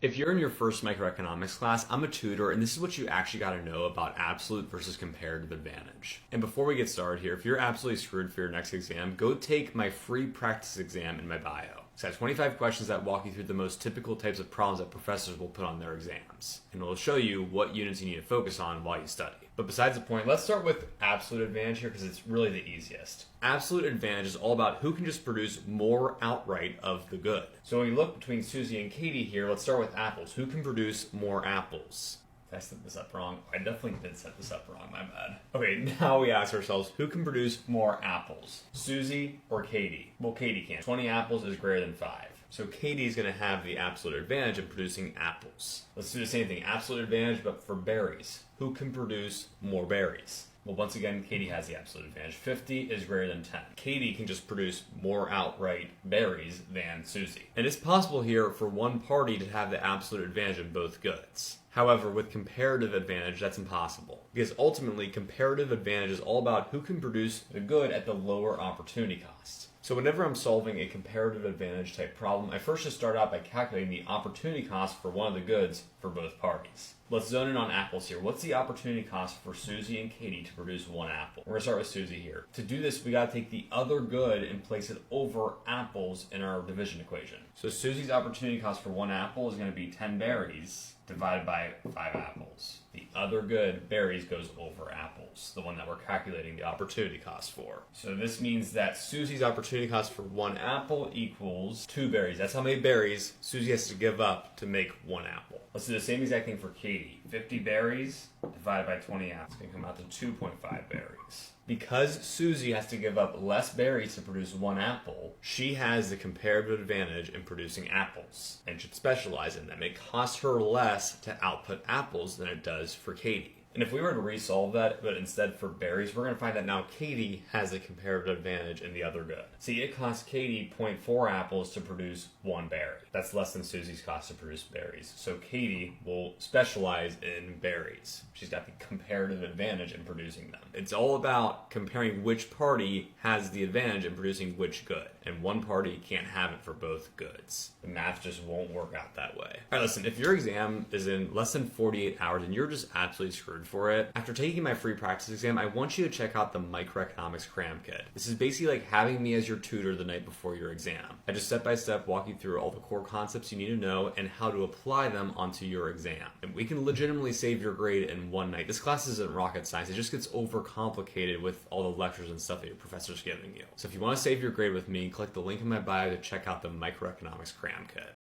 If you're in your first microeconomics class, I'm a tutor, and this is what you actually got to know about absolute versus comparative advantage. And before we get started here, if you're absolutely screwed for your next exam, go take my free practice exam in my bio. It's got 25 questions that walk you through the most typical types of problems that professors will put on their exams. And it'll show you what units you need to focus on while you study. But besides the point, let's start with absolute advantage here because it's really the easiest. Absolute advantage is all about who can just produce more outright of the good. So when you look between Susie and Katie here, let's start with apples. Who can produce more apples? Did I set this up wrong? I definitely did set this up wrong, my bad. Okay, now we ask ourselves, who can produce more apples? Susie or Katie? Well, Katie can. 20 apples is greater than 5. So Katie's going to have the absolute advantage in producing apples. Let's do the same thing, absolute advantage, but for berries. Who can produce more berries? Well, once again, Katie has the absolute advantage. 50 is greater than 10. Katie can just produce more outright berries than Susie. And it's possible here for one party to have the absolute advantage in both goods. However, with comparative advantage, that's impossible. Because ultimately, comparative advantage is all about who can produce the good at the lower opportunity cost. So whenever I'm solving a comparative advantage type problem, I first just start out by calculating the opportunity cost for one of the goods for both parties. Let's zone in on apples here. What's the opportunity cost for Susie and Katie to produce one apple? We're going to start with Susie here. To do this, we got to take the other good and place it over apples in our division equation. So Susie's opportunity cost for one apple is going to be 10 berries divided by 5 apples. The other good, berries, goes over apples, the one that we're calculating the opportunity cost for. So this means that Susie's opportunity cost for one apple equals 2 berries. That's how many berries Susie has to give up to make one apple. Let's do the same exact thing for Katie. 50 berries divided by 20 apples can come out to 2.5 berries. Because Susie has to give up less berries to produce one apple, she has the comparative advantage in producing apples and should specialize in them. It costs her less to output apples than it does for Katie. And if we were to resolve that, but instead for berries, we're going to find that now Katie has a comparative advantage in the other good. See, it costs Katie 0.4 apples to produce 1 berry. That's less than Susie's cost to produce berries. So Katie will specialize in berries. She's got the comparative advantage in producing them. It's all about comparing which party has the advantage in producing which good. And one party can't have it for both goods. The math just won't work out that way. All right, listen, if your exam is in less than 48 hours and you're just absolutely screwed for it, after taking my free practice exam, I want you to check out the Microeconomics Cram Kit. This is basically like having me as your tutor the night before your exam. I just step by step walk you through all the core concepts you need to know and how to apply them onto your exam. And we can legitimately save your grade in one night. This class isn't rocket science. It just gets overcomplicated with all the lectures and stuff that your professor's giving you. So if you want to save your grade with me, click the link in my bio to check out the Microeconomics Cram Kit.